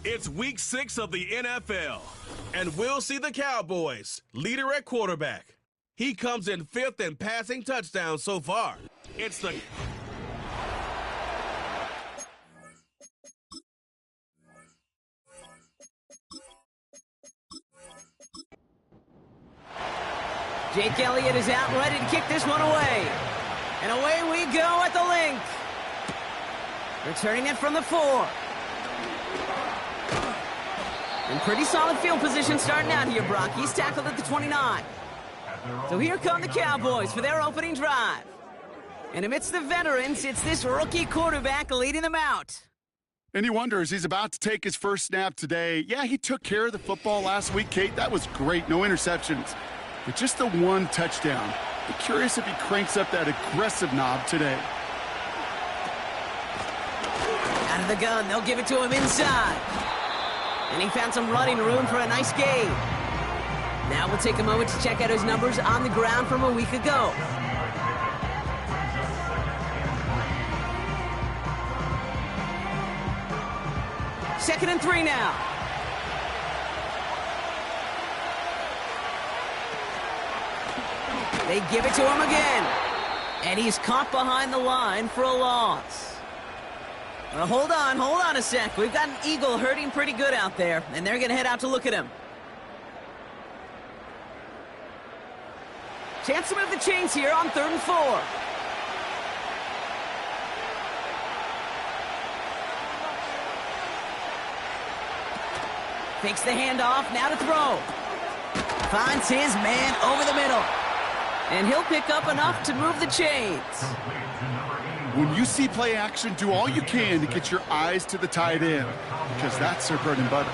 It's week 6 of the NFL, and we'll see the Cowboys, leader at quarterback. He comes in 5th in passing touchdowns so far. It's the... Jake Elliott is out, ready to kick this one away. And away we go at the link. Returning it from the 4. In pretty solid field position starting out here, Brock. He's tackled at the 29. So here come the Cowboys for their opening drive. And amidst the veterans, it's this rookie quarterback leading them out. And he wonders, he's about to take his first snap today. Yeah, he took care of the football last week, Kate. That was great. No interceptions. But just the 1 touchdown. Be curious if he cranks up that aggressive knob today. Out of the gun, they'll give it to him inside. And he found some running room for a nice gain. Now we'll take a moment to check out his numbers on the ground from a week ago. Second and 3 now. They give it to him again. And he's caught behind the line for a loss. Well, hold on a sec. We've got an Eagle hurting pretty good out there, and they're going to head out to look at him. Chance to move the chains here on 3rd and 4. Fakes the handoff, now to throw. Finds his man over the middle. And he'll pick up enough to move the chains. When you see play action, do all you can to get your eyes to the tight end, because that's their bread and butter.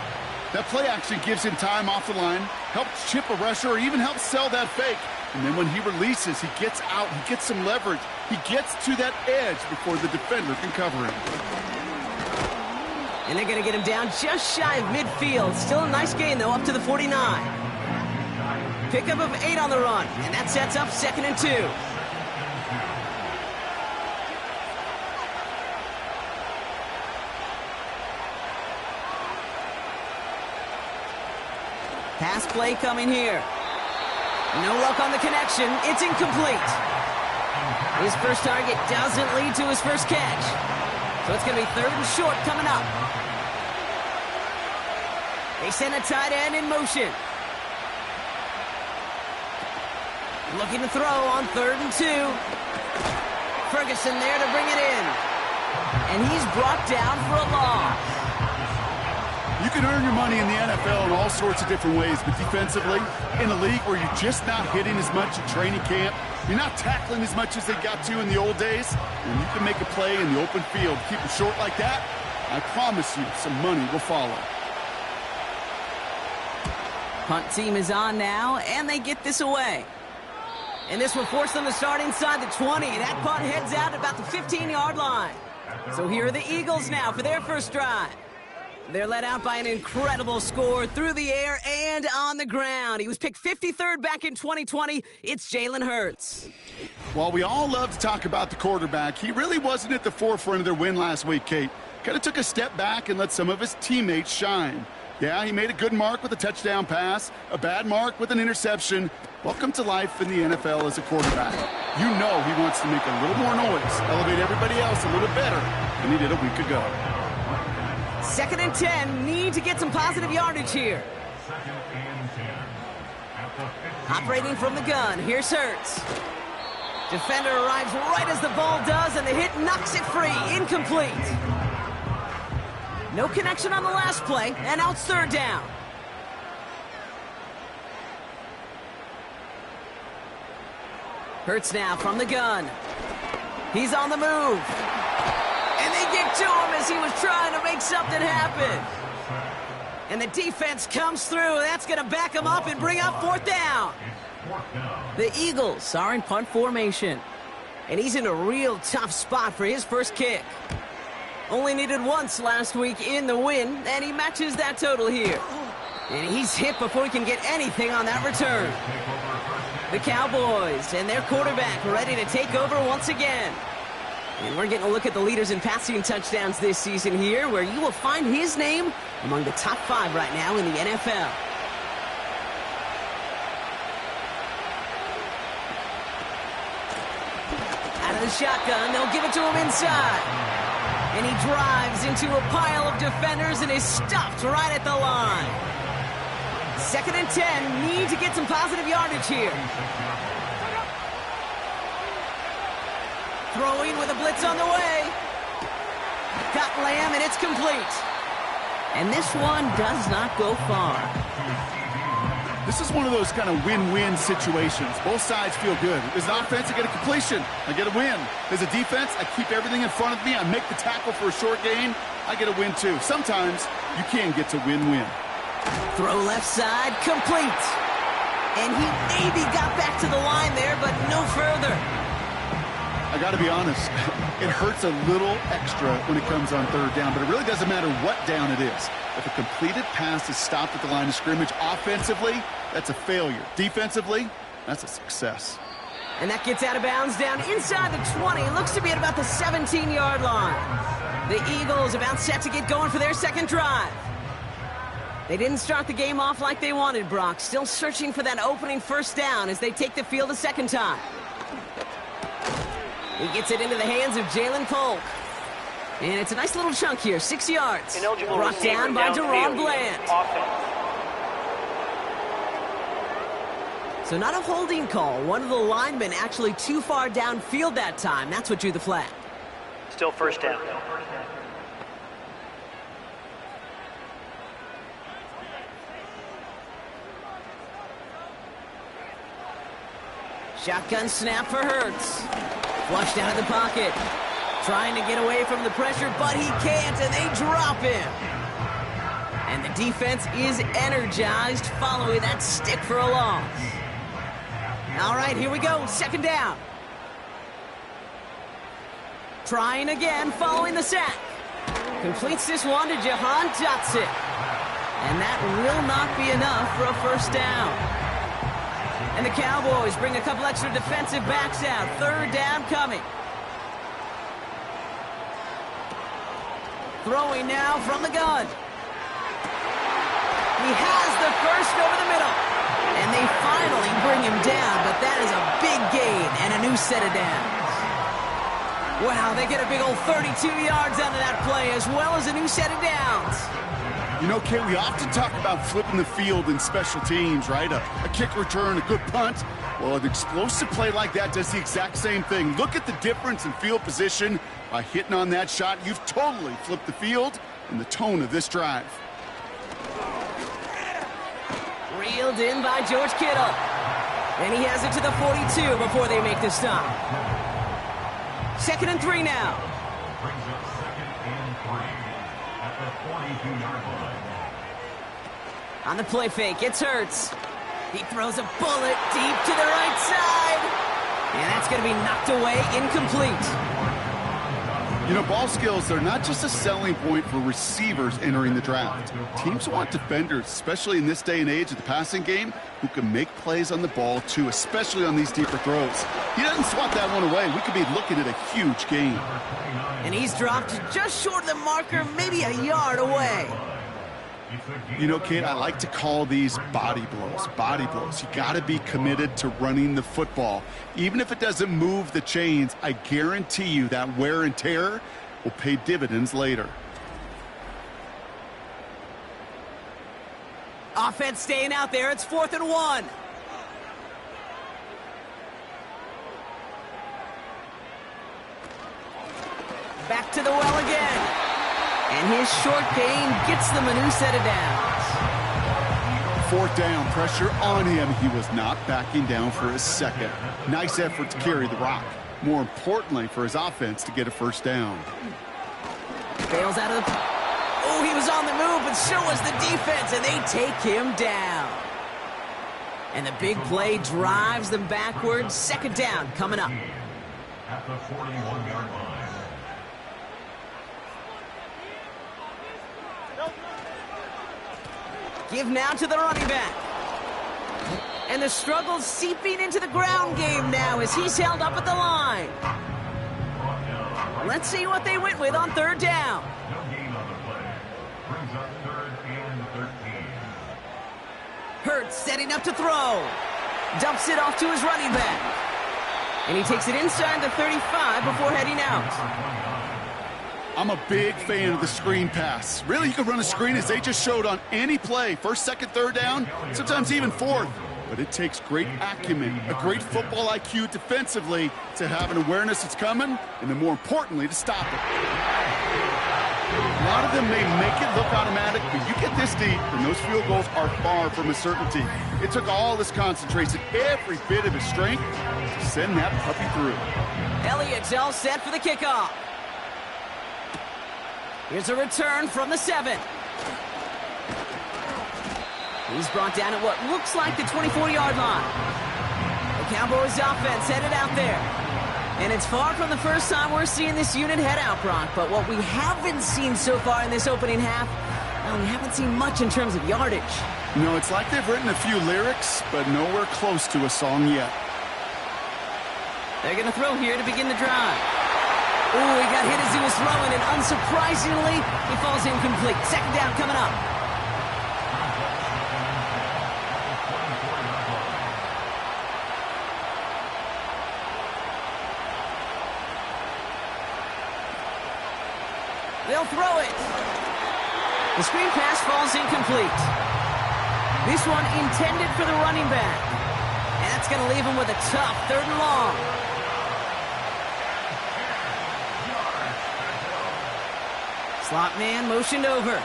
That play action gives him time off the line, helps chip a rusher, or even helps sell that fake. And then when he releases, he gets out, he gets some leverage. He gets to that edge before the defender can cover him. And they're going to get him down just shy of midfield. Still a nice gain, though, up to the 49. Pickup of 8 on the run, and that sets up 2nd and 2. Pass play coming here. No luck on the connection. It's incomplete. His first target doesn't lead to his first catch. So it's going to be 3rd and short coming up. They send a tight end in motion. Looking to throw on 3rd and 2. Ferguson there to bring it in. And he's brought down for a loss. You can earn your money in the NFL in all sorts of different ways, but defensively, in a league where you're just not hitting as much at training camp, you're not tackling as much as they got to in the old days, when you can make a play in the open field, keep it short like that, I promise you some money will follow. Punt team is on now, and they get this away. And this will force them to start inside the 20. That punt heads out about the 15-yard line. So here are the Eagles now for their first drive. They're led out by an incredible score through the air and on the ground. He was picked 53rd back in 2020. It's Jalen Hurts. While we all love to talk about the quarterback, he really wasn't at the forefront of their win last week, Kate. Kind of took a step back and let some of his teammates shine. Yeah, he made a good mark with a touchdown pass, a bad mark with an interception. Welcome to life in the NFL as a quarterback. You know he wants to make a little more noise, elevate everybody else a little better than he did a week ago. 2nd and 10, need to get some positive yardage here. Operating from the gun, here's Hurts. Defender arrives right as the ball does, and the hit knocks it free, incomplete. No connection on the last play, and now it's 3rd down. Hurts now from the gun. He's on the move. And they get to him as he was trying to make something happen. And the defense comes through. That's going to back him up and bring up 4th down. The Eagles are in punt formation. And he's in a real tough spot for his first kick. Only needed once last week in the win, and he matches that total here. And he's hit before he can get anything on that return. The Cowboys and their quarterback ready to take over once again. And we're getting a look at the leaders in passing touchdowns this season here, where you will find his name among the top 5 right now in the NFL. Out of the shotgun, they'll give it to him inside. And he drives into a pile of defenders and is stopped right at the line. 2nd and 10, need to get some positive yardage here. Throwing with a blitz on the way. Got Lamb, and it's complete. And this one does not go far. This is one of those kind of win-win situations. Both sides feel good. As an offense, I get a completion. I get a win. As a defense, I keep everything in front of me. I make the tackle for a short gain. I get a win, too. Sometimes you can get to win-win. Throw left side, complete. And he maybe got back to the line there, but no further. I got to be honest, it hurts a little extra when it comes on 3rd down, but it really doesn't matter what down it is. If a completed pass is stopped at the line of scrimmage offensively, that's a failure. Defensively, that's a success. And that gets out of bounds down inside the 20. Looks to be at about the 17-yard line. The Eagles about set to get going for their 2nd drive. They didn't start the game off like they wanted, Brock. Still searching for that opening 1st down as they take the field a 2nd time. He gets it into the hands of Jalen Polk. And it's a nice little chunk here, 6 yards. Brought down by Deron Bland. So not a holding call. One of the linemen actually too far downfield that time. That's what drew the flag. Still 1st down. Shotgun snap for Hurts. Flushed out of the pocket. Trying to get away from the pressure, but he can't, and they drop him. And the defense is energized following that stick for a loss. All right, here we go. 2nd down. Trying again following the sack. Completes this one to Jahan Dotson. And that will not be enough for a 1st down. And the Cowboys bring a couple extra defensive backs out. 3rd down coming. Throwing now from the gun. He has the 1st over the middle. And they finally bring him down, but that is a big gain and a new set of downs. Wow, they get a big old 32 yards out of that play, as well as a new set of downs. You know, Kate, we often talk about flipping the field in special teams, right? A kick return, a good punt. Well, an explosive play like that does the exact same thing. Look at the difference in field position. By hitting on that shot, you've totally flipped the field and the tone of this drive. Reeled in by George Kittle. And he has it to the 42 before they make the stop. 2nd and 3 now. On the play fake, it's Hurts. He throws a bullet deep to the right side. And that's going to be knocked away, incomplete. You know, ball skills, they're not just a selling point for receivers entering the draft. Teams want defenders, especially in this day and age of the passing game, who can make plays on the ball, too, especially on these deeper throws. He doesn't swat that one away. We could be looking at a huge gain. And he's dropped just short of the marker, maybe a yard away. You know, kid, I like to call these body blows. Body blows. You got to be committed to running the football. Even if it doesn't move the chains, I guarantee you that wear and tear will pay dividends later. Offense staying out there. It's 4th and 1. Back to the well again. And his short gain gets them a new set of downs. 4th down, pressure on him. He was not backing down for a second. Nice effort to carry the rock. More importantly, for his offense to get a 1st down. Bails out of the... Oh, he was on the move, but so was the defense, and they take him down. And the big play drives them backwards. 2nd down coming up. At the 41-yard line. Give now to the running back. And the struggle's seeping into the ground game now as he's held up at the line. Let's see what they went with on third down. No gain on the play. Brings up 3rd and 13. Hurts setting up to throw. Dumps it off to his running back. And he takes it inside the 35 before heading out. I'm a big fan of the screen pass. Really, you can run a screen as they just showed on any play. First, second, third down, sometimes even fourth. But it takes great acumen, a great football IQ defensively to have an awareness it's coming, and then more importantly, to stop it. A lot of them may make it look automatic, but you get this deep, and those field goals are far from a certainty. It took all this concentration, every bit of his strength, to send that puppy through. Elliott's all set for the kickoff. Here's a return from the 7. He's brought down at what looks like the 24-yard line. The Cowboys offense headed out there. And it's far from the first time we're seeing this unit head out, Brock. But what we haven't seen so far in this opening half, well, we haven't seen much in terms of yardage. No, it's like they've written a few lyrics, but nowhere close to a song yet. They're going to throw here to begin the drive. Ooh, he got hit as he was throwing, and unsurprisingly, he falls incomplete. Second down coming up. They'll throw it. The screen pass falls incomplete. This one intended for the running back. And that's going to leave him with a tough 3rd and long. Slot man motioned over.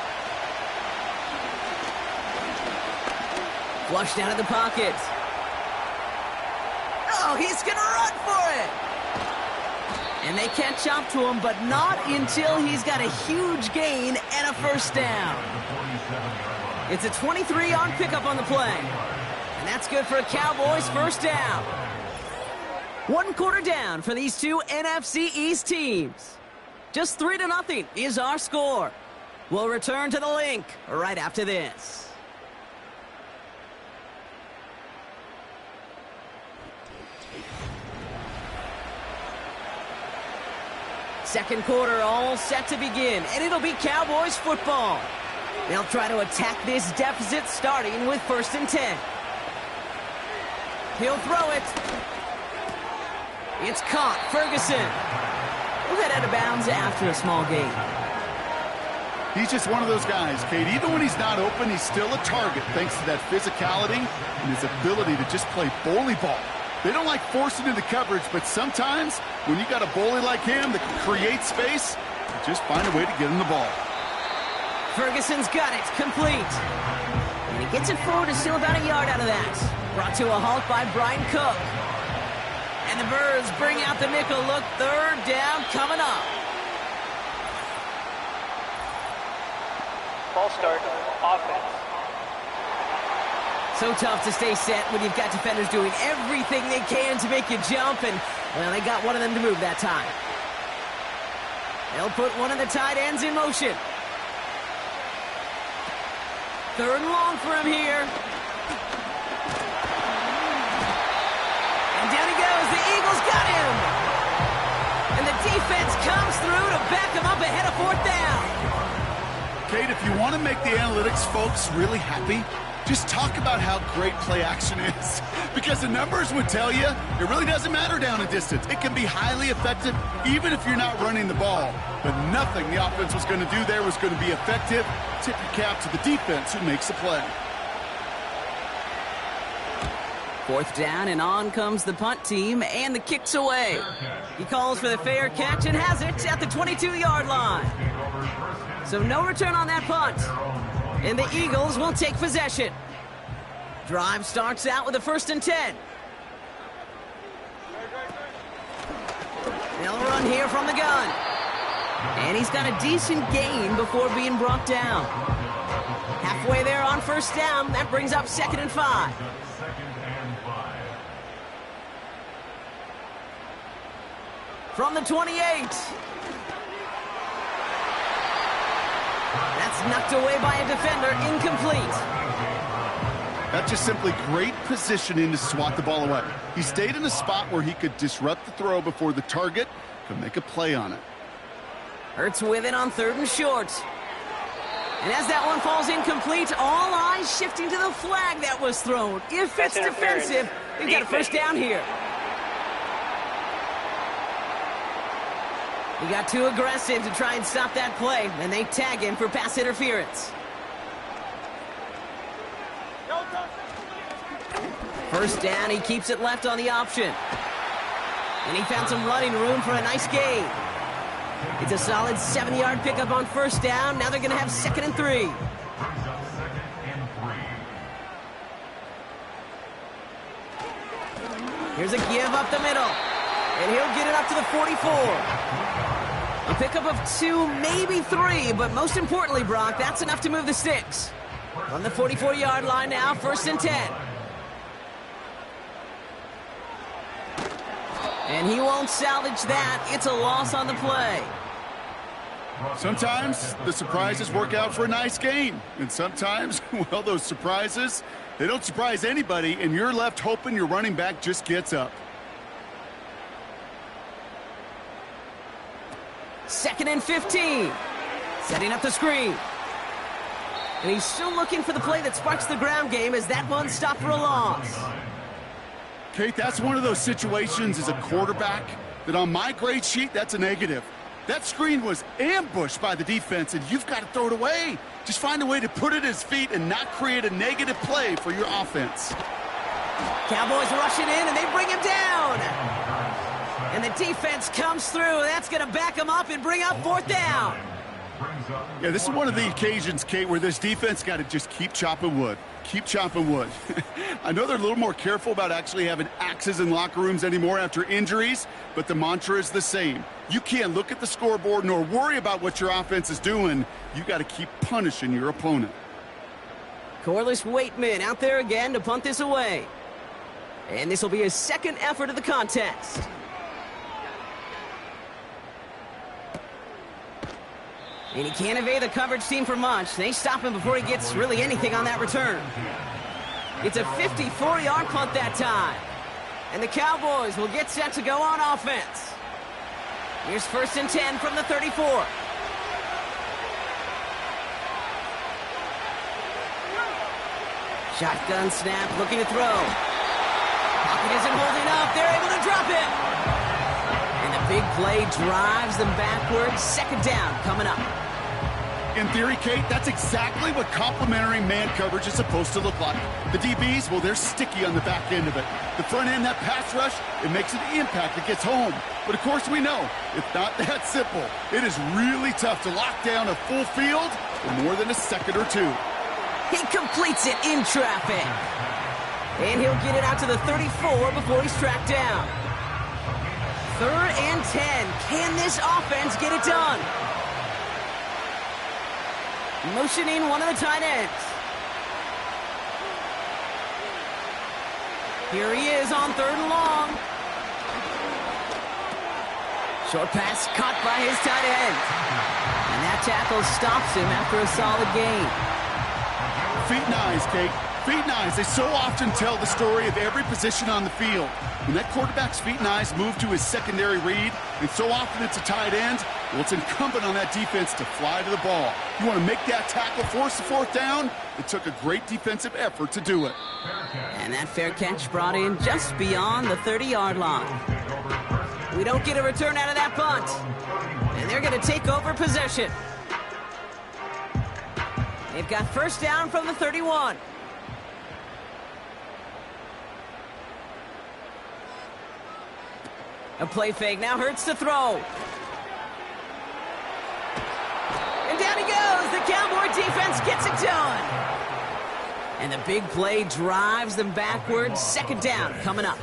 Flushed out of the pocket. Oh, he's going to run for it. And they catch up to him, but not until he's got a huge gain and a first down. It's a 23-yard pickup on the play. And that's good for a Cowboys first down. 1 quarter down for these two NFC East teams. Just 3-0 is our score. We'll return to the link right after this. Second quarter all set to begin, and it'll be Cowboys football. They'll try to attack this deficit starting with 1st and 10. He'll throw it. It's caught. Ferguson. We'll head out of bounds after a small gain. He's just one of those guys, Kate. Even when he's not open, he's still a target thanks to that physicality and his ability to just play bully ball. They don't like forcing into coverage, but sometimes when you got a bully like him that can create space, you just find a way to get him the ball. Ferguson's got it. Complete. And he gets it forward and still about a yard out of that. Brought to a halt by Brian Cook. And the Birds bring out the nickel look. 3rd down coming up. Ball start, offense. So tough to stay set when you've got defenders doing everything they can to make you jump, and, well, they got one of them to move that time. They'll put one of the tight ends in motion. 3rd and long for him here. And down he goes. The Eagles got him. And the defense comes through to back him up ahead of 4th down. Kate, if you want to make the analytics folks really happy, just talk about how great play action is. Because the numbers would tell you it really doesn't matter down a distance. It can be highly effective even if you're not running the ball. But nothing the offense was going to do there was going to be effective. Tip your cap to the defense who makes the play. 4th down, and on comes the punt team, and the kick's away. He calls for the fair catch and has it at the 22-yard line. So no return on that punt. And the Eagles will take possession. Drive starts out with a 1st and 10. They'll run here from the gun. And he's got a decent gain before being brought down. Halfway there on 1st down. That brings up 2nd and 5. From the 28. That's knocked away by a defender, incomplete. That's just simply great positioning to swat the ball away. He stayed in a spot where he could disrupt the throw before the target could make a play on it. Hurts with it on 3rd and short. And as that one falls incomplete, all eyes shifting to the flag that was thrown. If it's defensive, they've got a first down here. He got too aggressive to try and stop that play, and they tag him for pass interference. First down, he keeps it left on the option. And he found some running room for a nice gain. It's a solid 7-yard pickup on first down. Now they're going to have 2nd and 3. Here's a give up the middle. And he'll get it up to the 44. A pickup of 2, maybe 3, but most importantly, Brock, that's enough to move the sticks. On the 44-yard line now, 1st and 10. And he won't salvage that. It's a loss on the play. Sometimes the surprises work out for a nice gain. And sometimes, well, those surprises, they don't surprise anybody, and you're left hoping your running back just gets up. 2nd and 15. Setting up the screen. And he's still looking for the play that sparks the ground game as that one stopped for a loss. Kate, that's one of those situations as a quarterback that on my grade sheet, that's a negative. That screen was ambushed by the defense, and you've got to throw it away. Just find a way to put it at his feet and not create a negative play for your offense. Cowboys rushing in, and they bring him down. And the defense comes through. That's going to back him up and bring up 4th down. Yeah, this is one of the occasions, Kate, where this defense got to just keep chopping wood. Keep chopping wood. I know they're a little more careful about actually having axes in locker rooms anymore after injuries, but the mantra is the same. You can't look at the scoreboard nor worry about what your offense is doing. You got to keep punishing your opponent. Corliss Waitman out there again to punt this away. And this will be his 2nd effort of the contest. And he can't evade the coverage team for much. They stop him before he gets really anything on that return. It's a 54-yard punt that time. And the Cowboys will get set to go on offense. Here's 1st and 10 from the 34. Shotgun snap, looking to throw. Pocket isn't holding up. They're able to drop it. And the big play drives them backwards. 2nd down coming up. In theory, Kate, that's exactly what complementary man coverage is supposed to look like. The DBs, well, they're sticky on the back end of it. The front end, that pass rush, it makes an impact. It gets home. But, of course, we know it's not that simple. It is really tough to lock down a full field for more than a second or two. He completes it in traffic. And he'll get it out to the 34 before he's tracked down. 3rd and 10. Can this offense get it done? Motioning one of the tight ends. Here he is on 3rd and long. Short pass caught by his tight end. And that tackle stops him after a solid gain. Feet and eyes, Kate. Feet and eyes. They so often tell the story of every position on the field. When that quarterback's feet and eyes move to his secondary read, and so often it's a tight end, well, it's incumbent on that defense to fly to the ball. You want to make that tackle, force the 4th down? It took a great defensive effort to do it. And that fair catch brought in just beyond the 30-yard line. We don't get a return out of that punt. And they're going to take over possession. They've got 1st down from the 31. A play fake, now Hurts to throw. And down he goes. The Cowboy defense gets it done. And the big play drives them backwards. 2nd down coming up.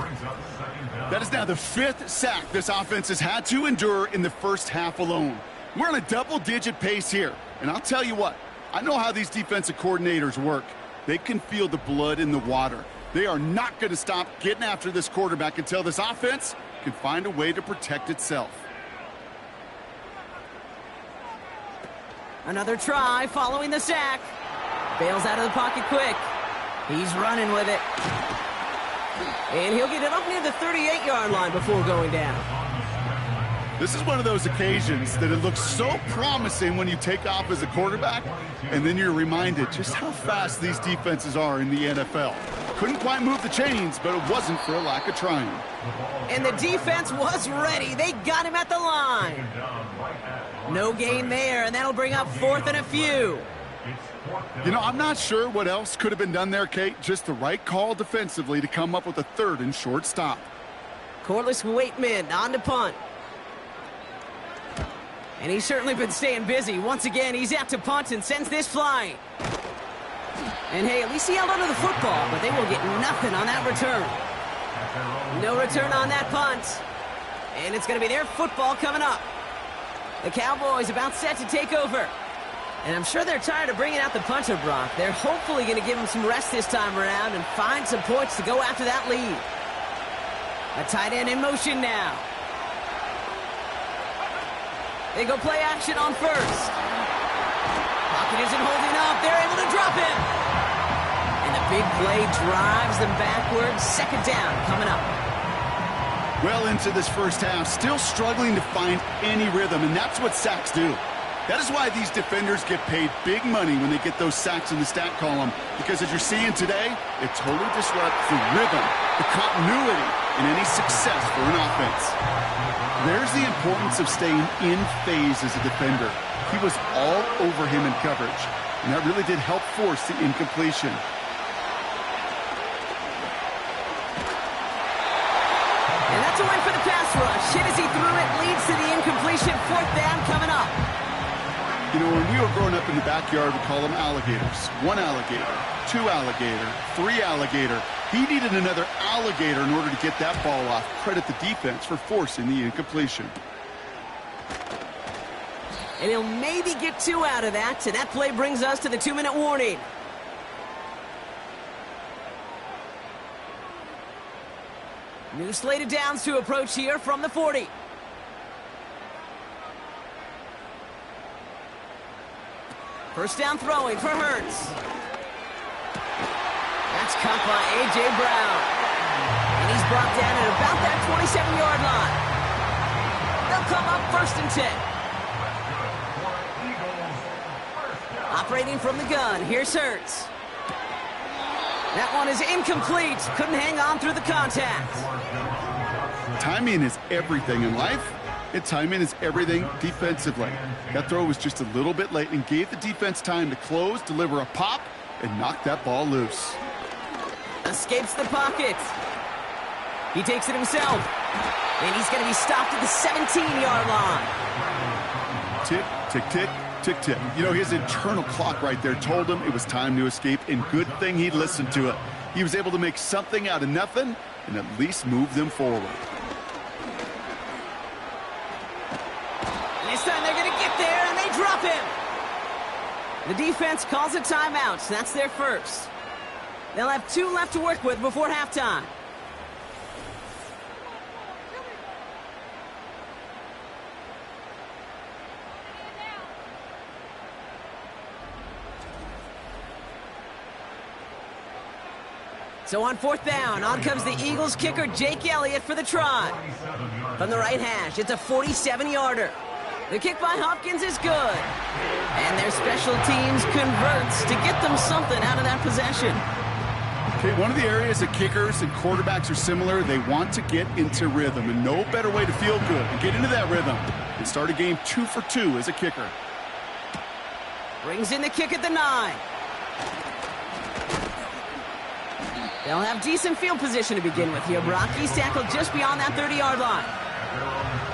That is now the 5th sack this offense has had to endure in the first half alone. We're on a double-digit pace here. And I'll tell you what, I know how these defensive coordinators work. They can feel the blood in the water. They are not going to stop getting after this quarterback until this offense can find a way to protect itself. Another try following the sack. Bails out of the pocket quick. He's running with it. And he'll get it up near the 38-yard line before going down. This is one of those occasions that it looks so promising when you take off as a quarterback, and then you're reminded just how fast these defenses are in the NFL. Couldn't quite move the chains, but it wasn't for a lack of trying. And the defense was ready. They got him at the line. No gain there, and that'll bring up 4th and a few. You know, I'm not sure what else could have been done there, Kate. Just the right call defensively to come up with a 3rd and short stop. Corliss Waitman on to punt. And he's certainly been staying busy. Once again, he's out to punt and sends this flying. And hey, at least he held onto the football, but they will get nothing on that return. No return on that punt. And it's going to be their football coming up. The Cowboys about set to take over. And I'm sure they're tired of bringing out the punter, Brock. They're hopefully going to give him some rest this time around and find some points to go after that lead. A tight end in motion now. They go play action on first. Pocket isn't holding up. They're able to drop him. And the big play drives them backwards. 2nd down coming up. Well into this first half, still struggling to find any rhythm, and that's what sacks do. That is why these defenders get paid big money when they get those sacks in the stat column, because as you're seeing today, it totally disrupts the rhythm, the continuity, and any success for an offense. There's the importance of staying in phase as a defender. He was all over him in coverage, and that really did help force the incompletion. And that's a win for the pass rush. Hit as he threw it, leads to the incompletion. 4th down coming up. You know, when we were growing up in the backyard, we call them alligators. 1 alligator, 2 alligator, 3 alligator. He needed another alligator in order to get that ball off. Credit the defense for forcing the incompletion. And he'll maybe get 2 out of that. And that play brings us to the 2-minute warning. New slate of downs to approach here from the 40. First down throwing for Hurts. That's caught by A.J. Brown. And he's brought down at about that 27-yard line. They'll come up 1st and 10. Operating from the gun, here's Hurts. That one is incomplete. Couldn't hang on through the contact. Timing is everything in life, and timing is everything defensively. That throw was just a little bit late and gave the defense time to close, deliver a pop, and knock that ball loose. Escapes the pocket. He takes it himself. And he's going to be stopped at the 17-yard line. Tick, tick, tick, tick, tick. You know, his internal clock right there told him it was time to escape, and good thing he listened to it. He was able to make something out of nothing and at least move them forward. And this time they're going to get there, and they drop him. The defense calls a timeout, so that's their first. They'll have 2 left to work with before halftime. So on 4th down, on comes the Eagles kicker, Jake Elliott, for the try. From the right hash, it's a 47-yarder. The kick by Hopkins is good. And their special teams converts to get them something out of that possession. Okay, one of the areas that kickers and quarterbacks are similar, they want to get into rhythm, and no better way to feel good and get into that rhythm than start a game 2 for 2 as a kicker. Brings in the kick at the 9. They'll have decent field position to begin with here. Brock, he's tackled just beyond that 30-yard line.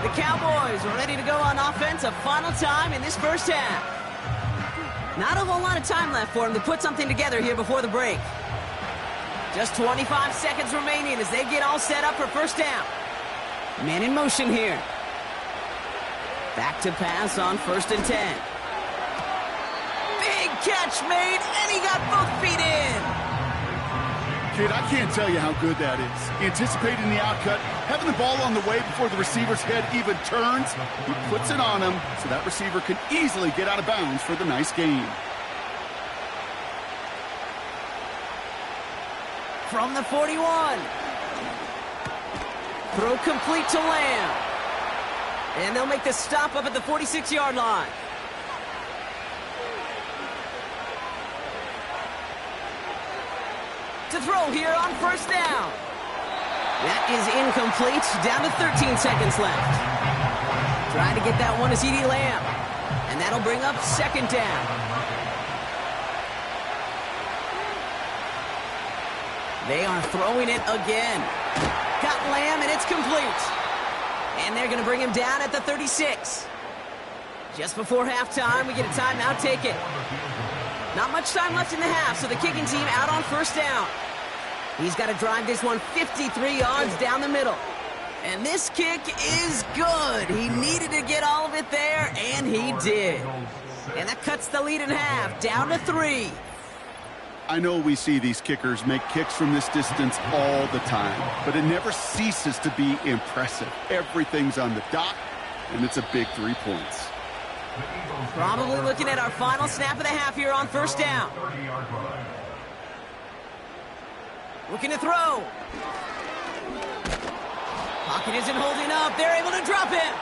The Cowboys are ready to go on offense a final time in this first half. Not a whole lot of time left for them to put something together here before the break. Just 25 seconds remaining as they get all set up for first down. Man in motion here. Back to pass on 1st and 10. Big catch made, and he got both feet in. Kid, I can't tell you how good that is. Anticipating the outcut, having the ball on the way before the receiver's head even turns, he puts it on him so that receiver can easily get out of bounds for the nice gain. From the 41. Throw complete to Lamb. And they'll make the stop up at the 46-yard line. To throw here on first down. That is incomplete. Down to 13 seconds left. Trying to get that one to CeeDee Lamb. And that'll bring up second down. They are throwing it again. Got Lamb, and it's complete. And they're going to bring him down at the 36. Just before halftime, we get a timeout taken. Not much time left in the half, so the kicking team out on first down. He's got to drive this one 53 yards down the middle. And this kick is good. He needed to get all of it there, and he did. And that cuts the lead in half, down to 3. I know we see these kickers make kicks from this distance all the time, but it never ceases to be impressive. Everything's on the dot, and it's a big 3 points. Probably looking at our final snap of the half here on first down. Looking to throw. Pocket isn't holding up. They're able to drop it.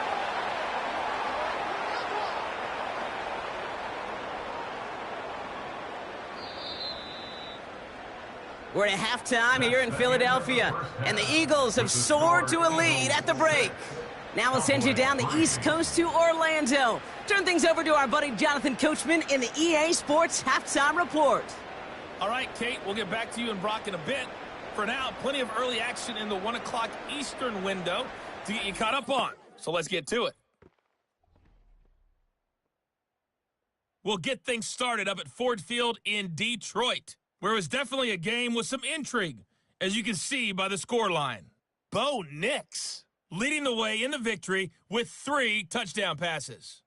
We're at halftime here in Philadelphia, and the Eagles have soared to a lead at the break. Now we'll send you down the East Coast to Orlando. Turn things over to our buddy Jonathan Coachman in the EA Sports Halftime Report. All right, Kate, we'll get back to you and Brock in a bit. For now, plenty of early action in the 1 o'clock Eastern window to get you caught up on. So let's get to it. We'll get things started up at Ford Field in Detroit, where it was definitely a game with some intrigue, as you can see by the scoreline. Bo Nix leading the way in the victory with 3 touchdown passes.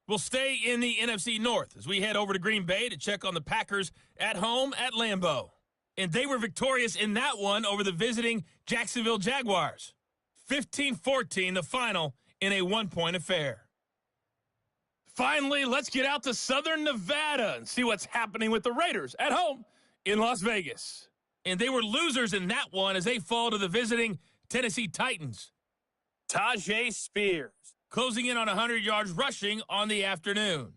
We'll stay in the NFC North as we head over to Green Bay to check on the Packers at home at Lambeau. And they were victorious in that one over the visiting Jacksonville Jaguars. 15-14 the final in a 1-point affair. Finally, let's get out to Southern Nevada and see what's happening with the Raiders at home in Las Vegas. And they were losers in that one as they fall to the visiting Tennessee Titans. Tajay Spears closing in on 100 yards rushing on the afternoon.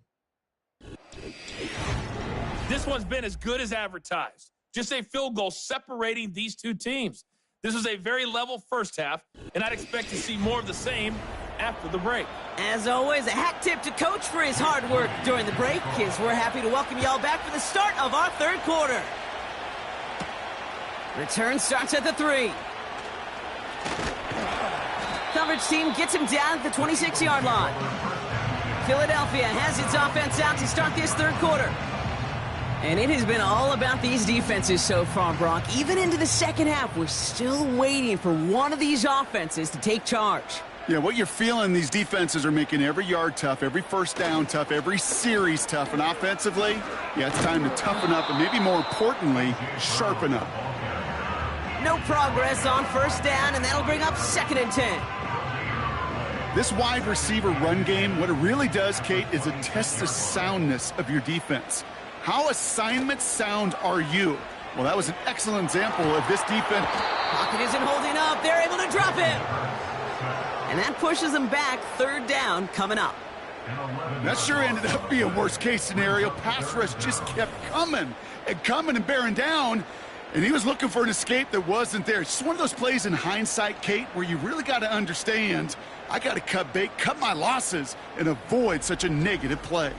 This one's been as good as advertised. Just a field goal separating these two teams. This was a very level first half, and I'd expect to see more of the same after the break. As always, a hat tip to Coach for his hard work during the break, as we're happy to welcome y'all back for the start of our third quarter. Return starts at the 3. Coverage team gets him down at the 26-yard line. Philadelphia has its offense out to start this third quarter. And it has been all about these defenses so far, Brock. Even into the second half, we're still waiting for one of these offenses to take charge. Yeah, what you're feeling, these defenses are making every yard tough, every first down tough, every series tough. And offensively, yeah, it's time to toughen up and maybe more importantly, sharpen up. No progress on first down, and that'll bring up 2nd and 10. This wide receiver run game, what it really does, Kate, is it tests the soundness of your defense. How assignment sound are you? Well, that was an excellent example of this defense. Pocket isn't holding up. They're able to drop it. And that pushes them back. 3rd down coming up. That sure ended up being a worst-case scenario. Pass rush just kept coming and bearing down. And he was looking for an escape that wasn't there. It's just one of those plays in hindsight, Kate, where you really got to understand, I got to cut bait, cut my losses, and avoid such a negative play.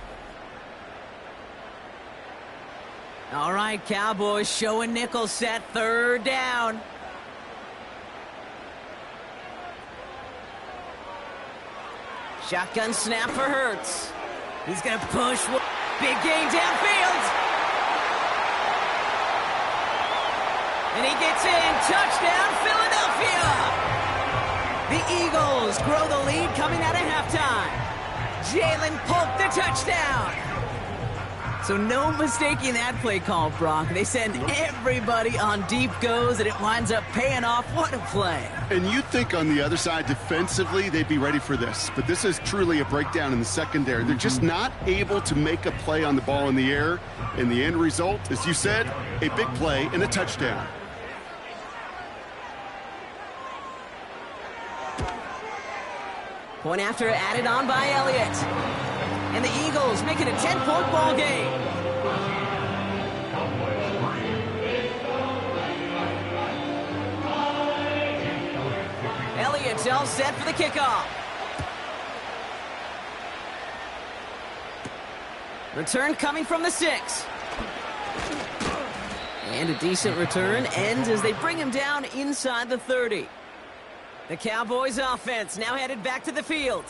All right, Cowboys showing nickel set. 3rd down. Shotgun snap for Hurts. He's going to push. Big gain downfield. And he gets in. Touchdown, Philadelphia. The Eagles grow the lead coming out of halftime. Jalen Polk, the touchdown. So no mistaking that play call, Brock. They send everybody on deep goes, and it winds up paying off. What a play. And you think on the other side, defensively, they'd be ready for this. But this is truly a breakdown in the secondary. They're just not able to make a play on the ball in the air. And the end result, as you said, a big play and a touchdown. Point after added on by Elliott. And the Eagles make it a 10-point ball game. Elliott's all set for the kickoff. Return coming from the 6. And a decent return ends as they bring him down inside the 30. The Cowboys offense now headed back to the field.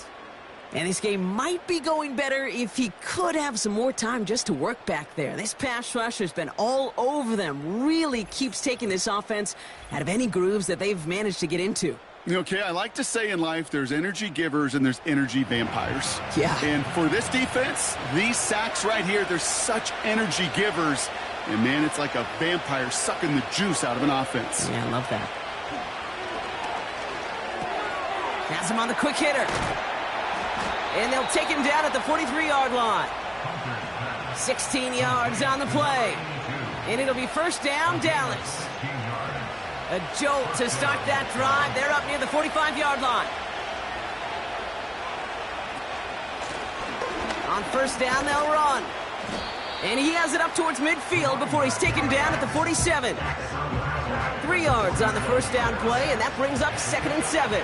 And this game might be going better if he could have some more time just to work back there. This pass rush has been all over them. Really keeps taking this offense out of any grooves that they've managed to get into. Okay, I like to say in life there's energy givers and there's energy vampires. Yeah. And for this defense, these sacks right here, they're such energy givers. And, man, it's like a vampire sucking the juice out of an offense. Yeah, I love that. Has him on the quick hitter. And they'll take him down at the 43-yard line. 16 yards on the play. And it'll be first down, Dallas. A jolt to start that drive. They're up near the 45-yard line. On first down, they'll run. And he has it up towards midfield before he's taken down at the 47. 3 yards on the first down play, and that brings up 2nd and 7.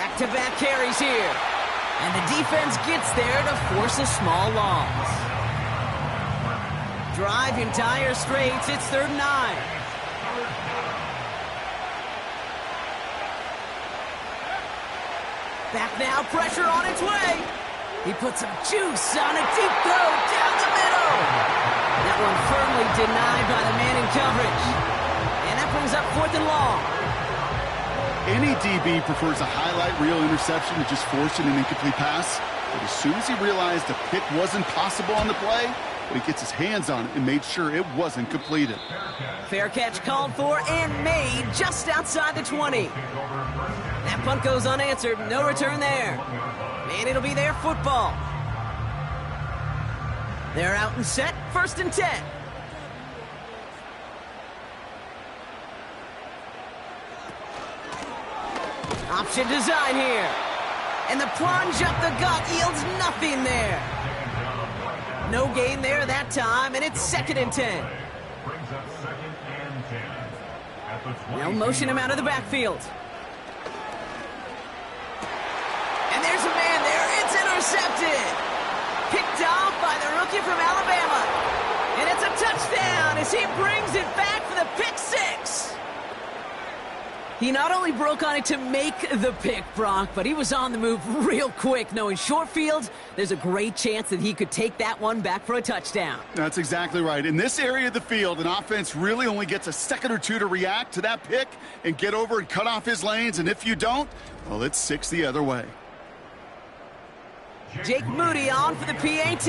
Back-to-back carries here. And the defense gets there to force a small loss. Drive in dire straits. It's 3rd and 9. Back now, pressure on its way. He puts some juice on a deep throw down the middle. That one firmly denied by the man in coverage. And that brings up 4th and long. Any DB prefers a highlight reel interception to just forcing an incomplete pass. But as soon as he realized a pick wasn't possible on the play, he gets his hands on it and made sure it wasn't completed. Fair catch called for and made just outside the 20. That punt goes unanswered. No return there. And it'll be their football. They're out and set. 1st and 10. Option design here. And the plunge up the gut yields nothing there. No gain there that time, and it's 2nd and 10. They'll motion him out of the backfield. And there's a man there. It's intercepted. Picked off by the rookie from Alabama. And it's a touchdown as he brings it back for the pick 6. He not only broke on it to make the pick, Brock, but he was on the move real quick, knowing short field, there's a great chance that he could take that one back for a touchdown. That's exactly right. In this area of the field, an offense really only gets a second or two to react to that pick and get over and cut off his lanes, and if you don't, well, it's 6 the other way. Jake Moody on for the PAT.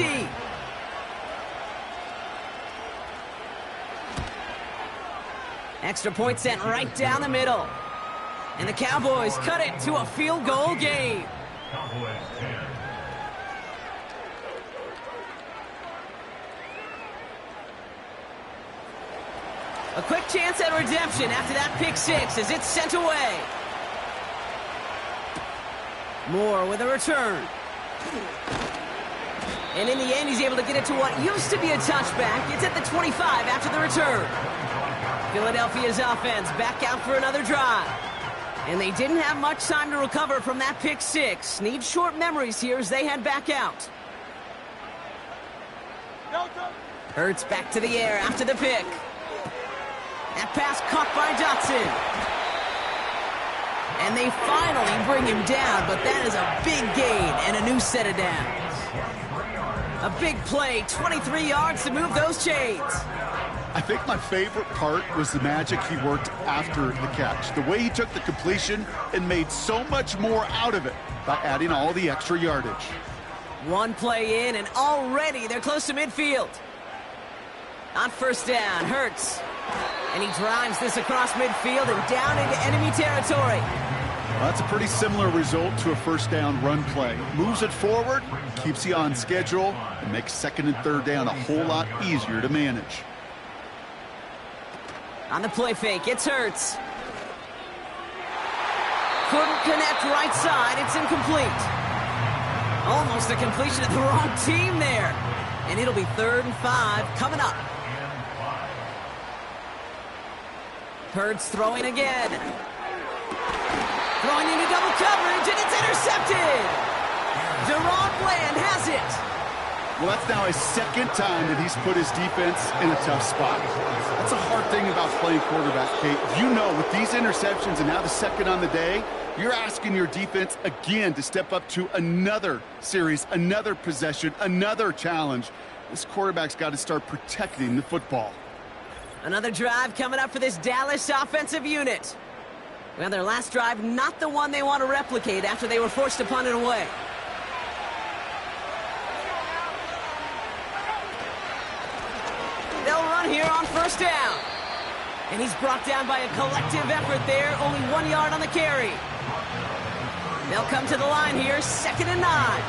Extra point sent right down the middle. And the Cowboys cut it to a field goal game. A quick chance at redemption after that pick 6 as it's sent away. Moore with a return. And in the end, he's able to get it to what used to be a touchback. It's at the 25 after the return. Philadelphia's offense back out for another drive. And they didn't have much time to recover from that pick 6. Need short memories here as they head back out. Hurts back to the air after the pick. That pass caught by Dotson. And they finally bring him down, but that is a big gain and a new set of downs. A big play, 23 yards to move those chains. I think my favorite part was the magic he worked after the catch. The way he took the completion and made so much more out of it by adding all the extra yardage. One play in, and already they're close to midfield. On first down, Hurts. And he drives this across midfield and down into enemy territory. Well, that's a pretty similar result to a first down run play. Moves it forward, keeps you on schedule, and makes 2nd and 3rd down a whole lot easier to manage. On the play fake, it's Hurts. Couldn't connect right side, it's incomplete. Almost a completion of the wrong team there. And it'll be 3rd and 5 coming up. Hurts throwing again. Throwing into double coverage, and it's intercepted! Deron Bland has it. Well, that's now his second time that he's put his defense in a tough spot. That's a hard thing about playing quarterback, Kate. You know, with these interceptions and now the second on the day, you're asking your defense again to step up to another series, another possession, another challenge. This quarterback's got to start protecting the football. Another drive coming up for this Dallas offensive unit. Well, their last drive, not the one they want to replicate after they were forced to punt it away. They'll run here on 1st down. And he's brought down by a collective effort there, only 1 yard on the carry. They'll come to the line here, 2nd and 9.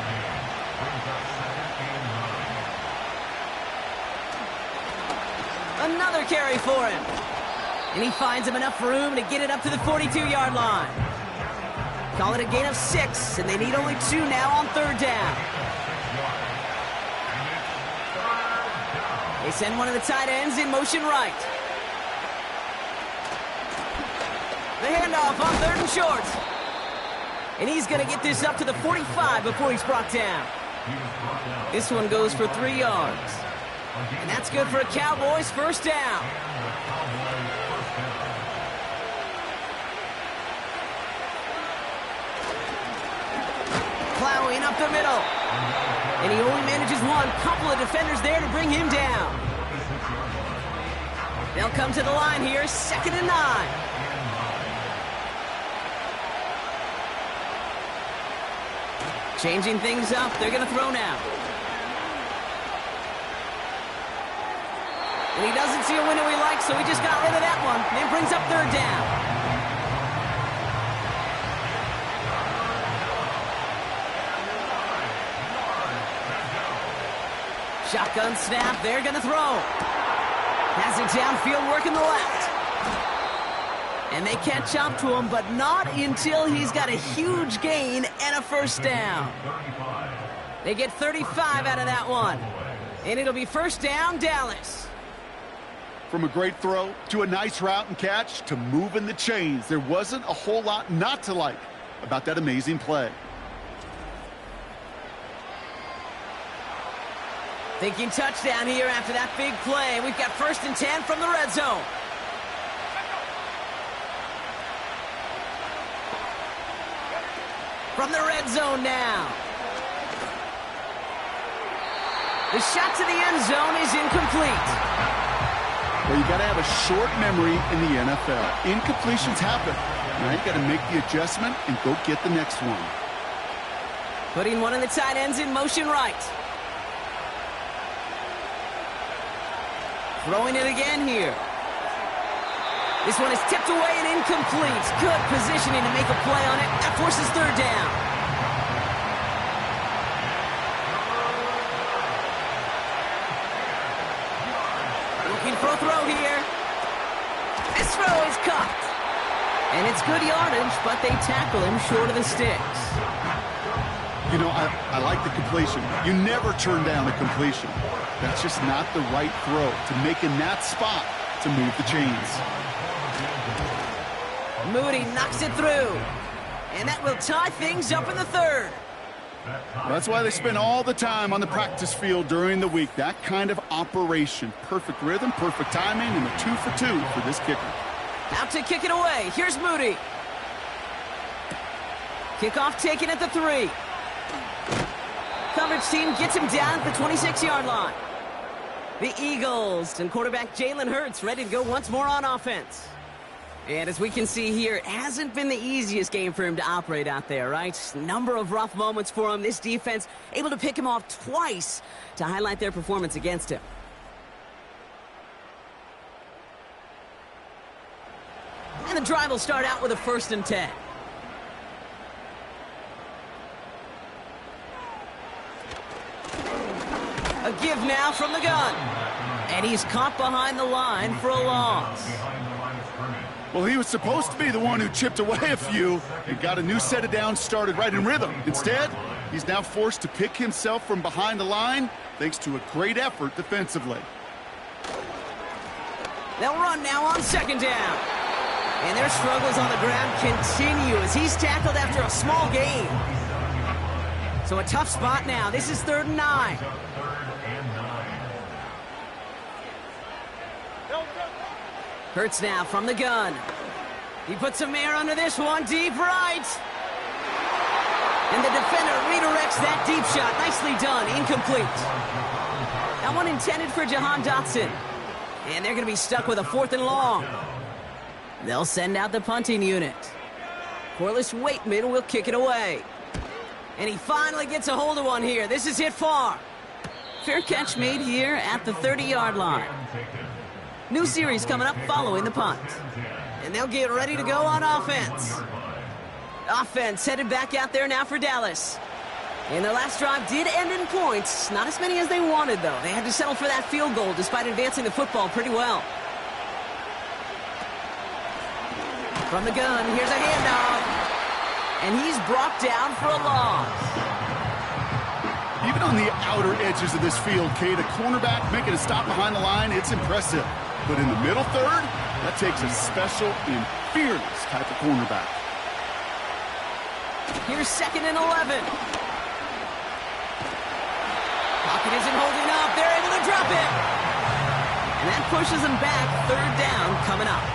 Another carry for him. And he finds him enough room to get it up to the 42-yard line. Call it a gain of 6, and they need only 2 now on 3rd down. They send one of the tight ends in motion right. The handoff on 3rd and short. And he's going to get this up to the 45 before he's brought down. This one goes for 3 yards. And that's good for a Cowboys 1st down. Plowing up the middle. And he only manages one. Couple of defenders there to bring him down. They'll come to the line here, 2nd and 9. Changing things up, they're going to throw now. And he doesn't see a window he likes, so he just got rid of that one. And brings up 3rd down. Shotgun snap, they're going to throw. Has it downfield, working the left. And they catch up to him, but not until he's got a huge gain and a 1st down. They get 35 out of that one. And it'll be 1st down, Dallas. From a great throw to a nice route and catch to moving the chains, there wasn't a whole lot not to like about that amazing play. Thinking touchdown here after that big play. We've got 1st and 10 from the red zone. From the red zone now. The shot to the end zone is incomplete. Well, you got to have a short memory in the NFL. Incompletions happen. Now you got to make the adjustment and go get the next one. Putting one of the tight ends in motion right. Throwing it again here. This one is tipped away and incomplete. Good positioning to make a play on it. That forces 3rd down. Looking for a throw here. This throw is caught. And it's good yardage, but they tackle him short of the sticks. You know, I like the completion. You never turn down a completion. That's just not the right throw to make in that spot to move the chains. Moody knocks it through. And that will tie things up in the 3rd. Well, that's why they spend all the time on the practice field during the week. That kind of operation. Perfect rhythm, perfect timing, and a 2 for 2 for this kicker. Out to kick it away. Here's Moody. Kickoff taken at the 3. Coverage team gets him down at the 26-yard line. The Eagles and quarterback Jalen Hurts ready to go once more on offense. And as we can see here, it hasn't been the easiest game for him to operate out there, right? Number of rough moments for him. This defense able to pick him off twice to highlight their performance against him. And the drive will start out with a 1st and 10. A give now from the gun. And he's caught behind the line for a loss. Well, he was supposed to be the one who chipped away a few and got a new set of downs started right in rhythm. Instead, he's now forced to pick himself from behind the line thanks to a great effort defensively. They'll run now on second down. And their struggles on the ground continue as he's tackled after a small gain. So a tough spot now. This is 3rd and 9. Hurts now from the gun. He puts some air under this one, deep right. And the defender redirects that deep shot. Nicely done, incomplete. That one intended for Jahan Dotson. And they're going to be stuck with a 4th and long. They'll send out the punting unit. Corliss Waitman will kick it away. And he finally gets a hold of one here. This is hit far. Fair catch made here at the 30-yard line. New series coming up following the punt. And they'll get ready to go on offense. Offense headed back out there now for Dallas. And their last drive did end in points. Not as many as they wanted, though. They had to settle for that field goal despite advancing the football pretty well. From the gun, here's a handoff. And he's brought down for a loss. Even on the outer edges of this field, Kate, a cornerback making a stop behind the line, it's impressive. But in the middle third, that takes a special and fearless type of cornerback. Here's 2nd and 11. Pocket isn't holding up. They're able to drop it. And that pushes them back. 3rd down coming up.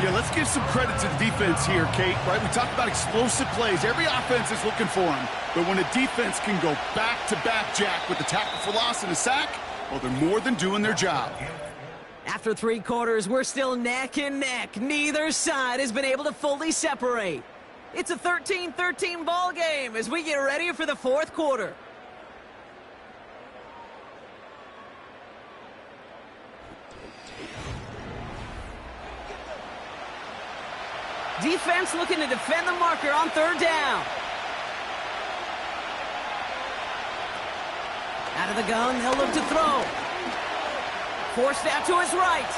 Yeah, let's give some credit to the defense here, Kate. Right, we talked about explosive plays. Every offense is looking for them. But when a defense can go back-to-back, Jack, with the tackle for loss and a sack, well, they're more than doing their job. After 3 quarters, we're still neck and neck. Neither side has been able to fully separate. It's a 13-13 ball game as we get ready for the 4th quarter. Defense looking to defend the marker on 3rd down. Out of the gun, they'll look to throw. Forced out to his right.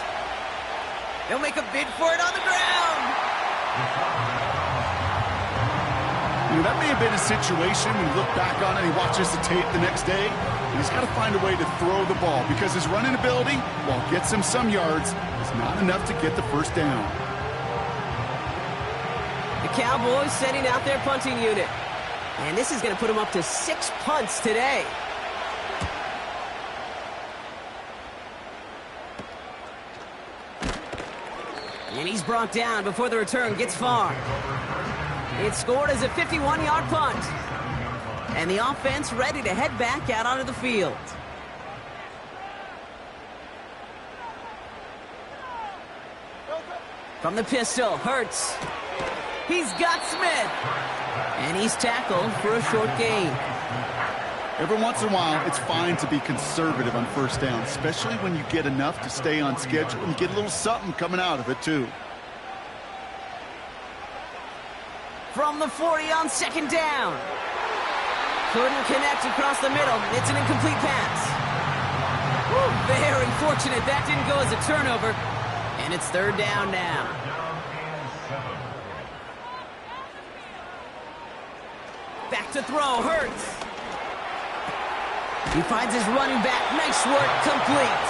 He'll make a bid for it on the ground. You know, that may have been a situation when you look back on it and he watches the tape the next day. And he's got to find a way to throw the ball because his running ability, while it gets him some yards, is not enough to get the 1st down. The Cowboys sending out their punting unit. And this is going to put them up to 6 punts today. And he's brought down before the return gets far. It's scored as a 51-yard punt. And the offense ready to head back out onto the field. From the pistol, Hurts. He's got Smith. And he's tackled for a short gain. Every once in a while, it's fine to be conservative on 1st down, especially when you get enough to stay on schedule and get a little something coming out of it, too. From the 40 on 2nd down. Couldn't connect across the middle. It's an incomplete pass. Woo, very fortunate that didn't go as a turnover. And it's 3rd down now. Back to throw, Hurts. He finds his running back. Nice work, complete.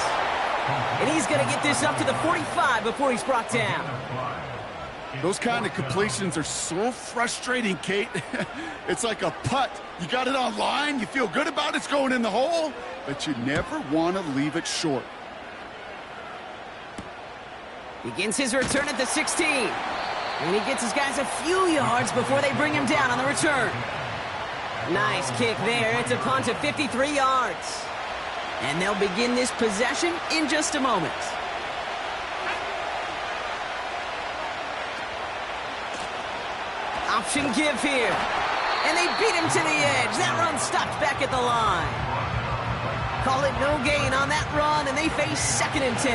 And he's going to get this up to the 45 before he's brought down. Those kind of completions are so frustrating, Kate. It's like a putt. You got it on line, you feel good about it's going in the hole, but you never want to leave it short. Begins his return at the 16. And he gets his guys a few yards before they bring him down on the return. Nice kick there. It's a punt of 53 yards. And they'll begin this possession in just a moment. Option give here. And they beat him to the edge. That run stopped back at the line. Call it no gain on that run, and they face 2nd and 10.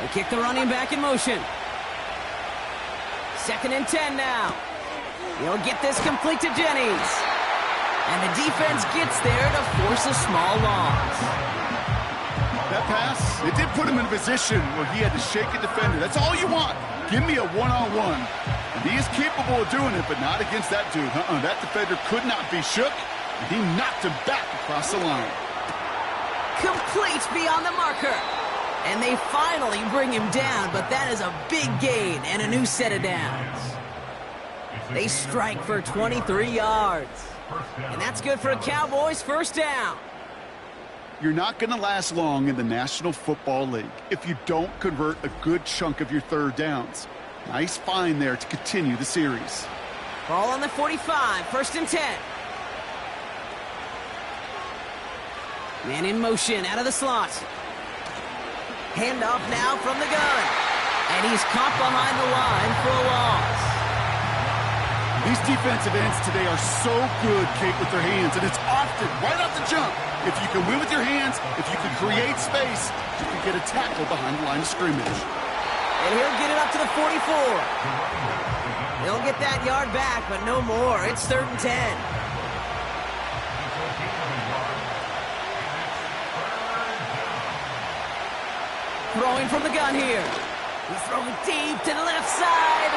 They kick the running back in motion. 2nd and 10 now. He'll get this complete to Jennings. And the defense gets there to force a small loss. That pass, it did put him in a position where he had to shake a defender. That's all you want. Give me a one-on-one. And he is capable of doing it, but not against that dude. That defender could not be shook, and he knocked him back across the line. Complete beyond the marker. And they finally bring him down, but that is a big gain and a new set of downs. They strike for 23 yards. And that's good for a Cowboys first down. You're not going to last long in the National Football League if you don't convert a good chunk of your third downs. Nice find there to continue the series. Ball on the 45, first and 10. Man in motion, out of the slot. Handoff now from the gun. And he's caught behind the line for a loss. These defensive ends today are so good, Kate, with their hands, and it's often right off the jump. If you can win with your hands, if you can create space, you can get a tackle behind the line of scrimmage. And he'll get it up to the 44. He'll get that yard back, but no more. It's 3rd and 10. Throwing from the gun here. He's throwing deep to the left side.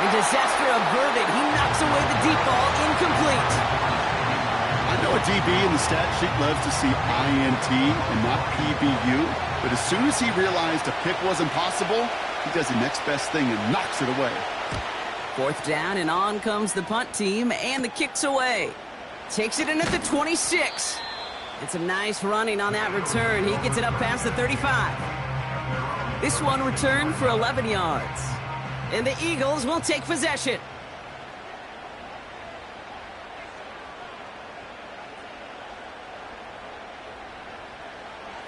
And disaster averted. He knocks away the deep ball, incomplete. I know a DB in the stat sheet loves to see INT and not PBU, but as soon as he realized a pick wasn't possible, he does the next best thing and knocks it away. 4th down, and on comes the punt team, and the kick's away. Takes it in at the 26. And some nice running on that return. He gets it up past the 35. This one returned for 11 yards. And the Eagles will take possession.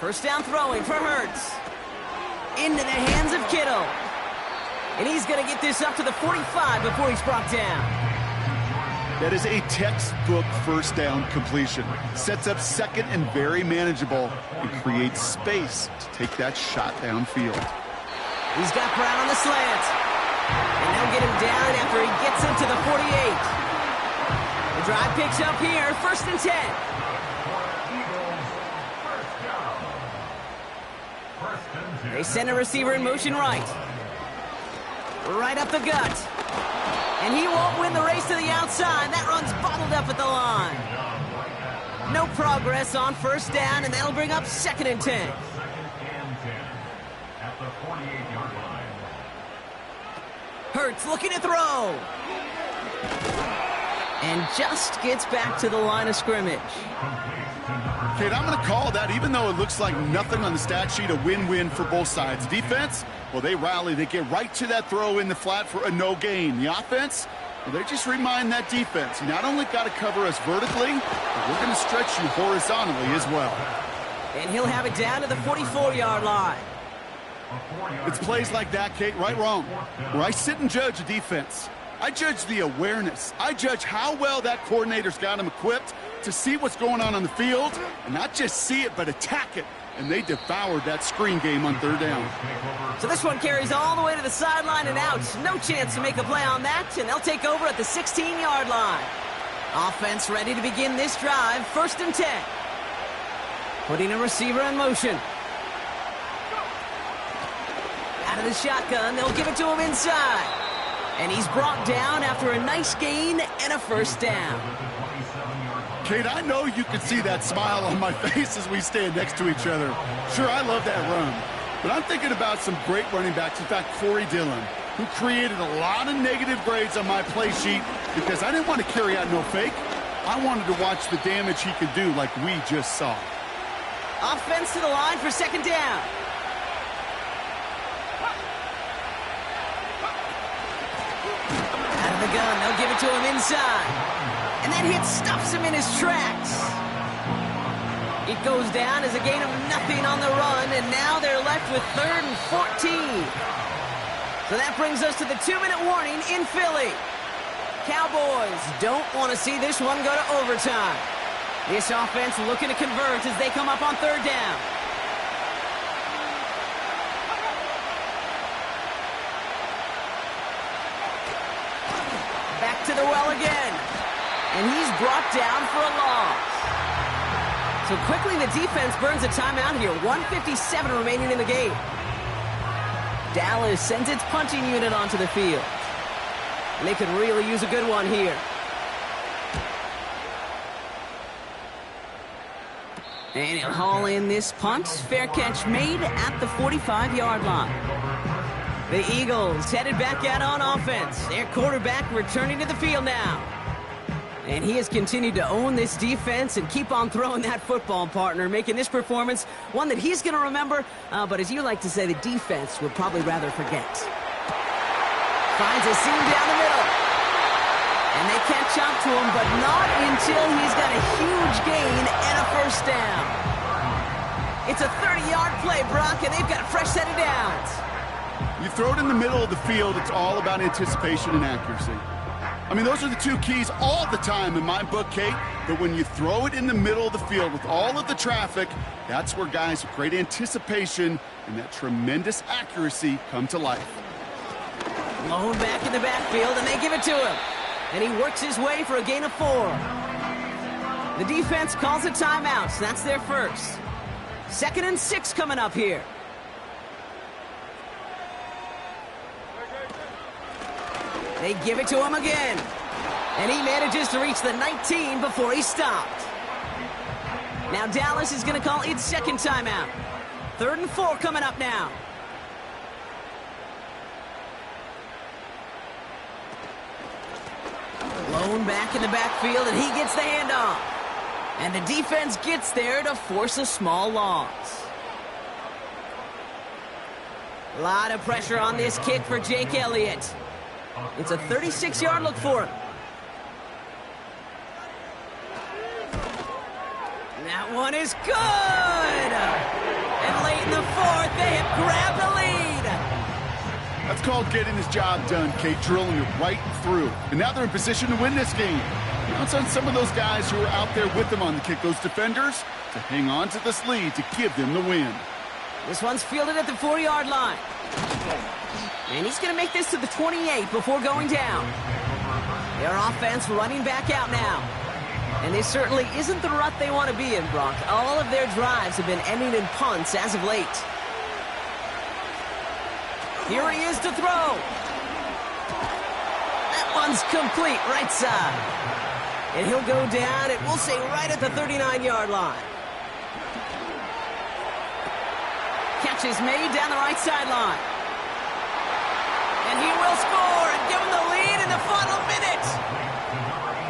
First down throwing for Hurts. Into the hands of Kittle. And he's going to get this up to the 45 before he's brought down. That is a textbook first down completion. Sets up second and very manageable and creates space to take that shot downfield. He's got Brown on the slant. And they'll get him down after he gets into the 48. The drive picks up here, 1st and 10. They send a receiver in motion right. Right up the gut. And he won't win the race to the outside. That run's bottled up at the line. No progress on first down, and that'll bring up 2nd and 10. Hurts looking to throw. And just gets back to the line of scrimmage. Kate, I'm going to call that, even though it looks like nothing on the stat sheet, a win-win for both sides. Defense, well, they rally. They get right to that throw in the flat for a no gain. The offense, well, they just remind that defense, you not only got to cover us vertically, but we're going to stretch you horizontally as well. And he'll have it down to the 44-yard line. It's plays like that, Kate, right, wrong, where I sit and judge a defense. I judge the awareness. I judge how well that coordinator's got him equipped to see what's going on the field, and not just see it, but attack it. And they devoured that screen game on 3rd down. So this one carries all the way to the sideline and out. No chance to make a play on that, and they'll take over at the 16-yard line. Offense ready to begin this drive, 1st and 10. Putting a receiver in motion. Out of the shotgun, they'll give it to him inside. And he's brought down after a nice gain and a first down. Kate, I know you can see that smile on my face as we stand next to each other. Sure, I love that run. But I'm thinking about some great running backs. In fact, Corey Dillon, who created a lot of negative grades on my play sheet because I didn't want to carry out no fake. I wanted to watch the damage he could do like we just saw. Offense to the line for 2nd down. Out of the gun, they'll give it to him inside. And that hit stops him in his tracks. It goes down as a gain of nothing on the run, and now they're left with 3rd and 14. So that brings us to the 2-minute warning in Philly. Cowboys don't want to see this one go to overtime. This offense looking to convert as they come up on 3rd down. Back to the well again. And he's brought down for a loss. So quickly the defense burns a timeout here. 1:57 remaining in the game. Dallas sends its punching unit onto the field. And they could really use a good one here. And he'll haul in this punt. Fair catch made at the 45-yard line. The Eagles headed back out on offense. Their quarterback returning to the field now. And he has continued to own this defense and keep on throwing that football, partner, making this performance one that he's going to remember, but as you like to say, the defense would probably rather forget. Finds a seam down the middle. And they catch up to him, but not until he's got a huge gain and a first down. It's a 30-yard play, Brock, and they've got a fresh set of downs. You throw it in the middle of the field, it's all about anticipation and accuracy. I mean, those are the two keys all the time in my book, Kate. But when you throw it in the middle of the field with all of the traffic, that's where guys with great anticipation and that tremendous accuracy come to life. Blown back in the backfield, and they give it to him. And he works his way for a gain of 4. The defense calls a timeout, so that's their first. 2nd and 6 coming up here. They give it to him again. And he manages to reach the 19 before he stopped. Now Dallas is going to call its second timeout. 3rd and 4 coming up now. Blown back in the backfield, and he gets the handoff. And the defense gets there to force a small loss. A lot of pressure on this kick for Jake Elliott. It's a 36-yard look for him. And that one is good! And late in the 4th, they have grabbed the lead. That's called getting his job done, Kate, drilling it right through. And now they're in position to win this game. Now it's on some of those guys who are out there with them on the kick, those defenders, to hang on to this lead to give them the win. This one's fielded at the 4-yard line. And he's going to make this to the 28 before going down. Their offense running back out now. And this certainly isn't the rut they want to be in, Brock. All of their drives have been ending in punts as of late. Here he is to throw. That one's complete, right side. And he'll go down, and we'll say right at the 39-yard line. Catch is made down the right sideline. And he will score and give him the lead in the final minute.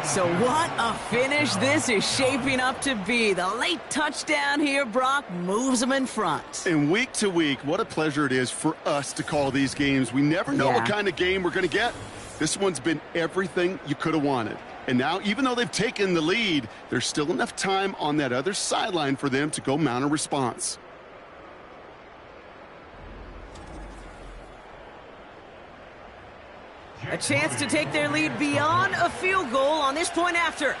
So what a finish this is shaping up to be. The late touchdown here, Brock, moves them in front. And week to week, what a pleasure it is for us to call these games. We never know what kind of game we're going to get. This one's been everything you could have wanted. And now, even though they've taken the lead, there's still enough time on that other sideline for them to go mount a response. A chance to take their lead beyond a field goal on this point after.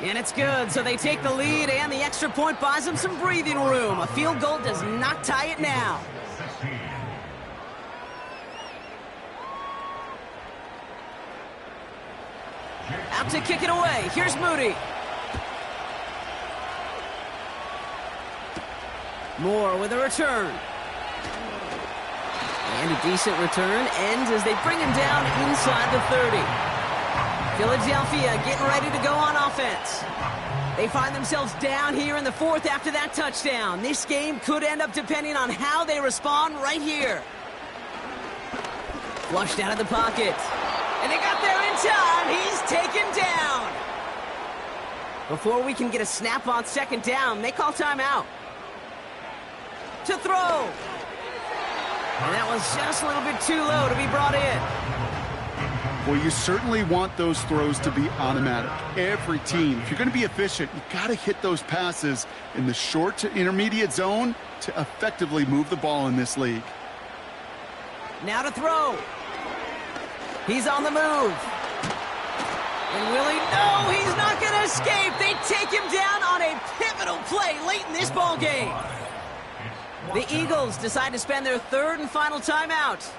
And it's good, so they take the lead, and the extra point buys them some breathing room. A field goal does not tie it now. Out to kick it away. Here's Moody. Moore with a return. And a decent return ends as they bring him down inside the 30. Philadelphia getting ready to go on offense. They find themselves down here in the 4th after that touchdown. This game could end up depending on how they respond right here. Flushed out of the pocket. And they got there in time. He's taken down. Before we can get a snap on 2nd down, they call timeout. To throw. And that was just a little bit too low to be brought in. Well, you certainly want those throws to be automatic. Every team, if you're going to be efficient, you got to hit those passes in the short to intermediate zone to effectively move the ball in this league. Now to throw. He's on the move. And will he? No, he's not going to escape. They take him down on a pivotal play late in this ball game. The Eagles decide to spend their 3rd and final timeout.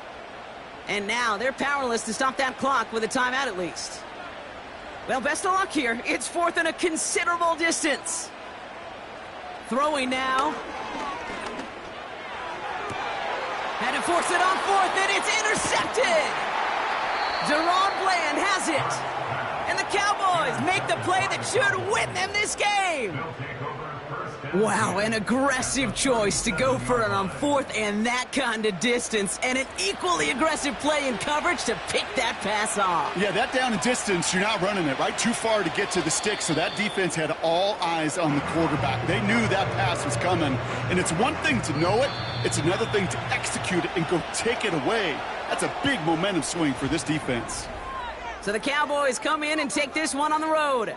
And now they're powerless to stop that clock with a timeout at least. Well, best of luck here. It's fourth and a considerable distance. Throwing now. Had to force it on fourth, and it's intercepted. Deron Bland has it. And the Cowboys make the play that should win them this game. Wow, an aggressive choice to go for it on fourth and that kind of distance, and an equally aggressive play in coverage to pick that pass off. Yeah, that down and distance, you're not running it, right? Too far to get to the stick, so that defense had all eyes on the quarterback. They knew that pass was coming, and it's one thing to know it, it's another thing to execute it and go take it away. That's a big momentum swing for this defense. So the Cowboys come in and take this one on the road.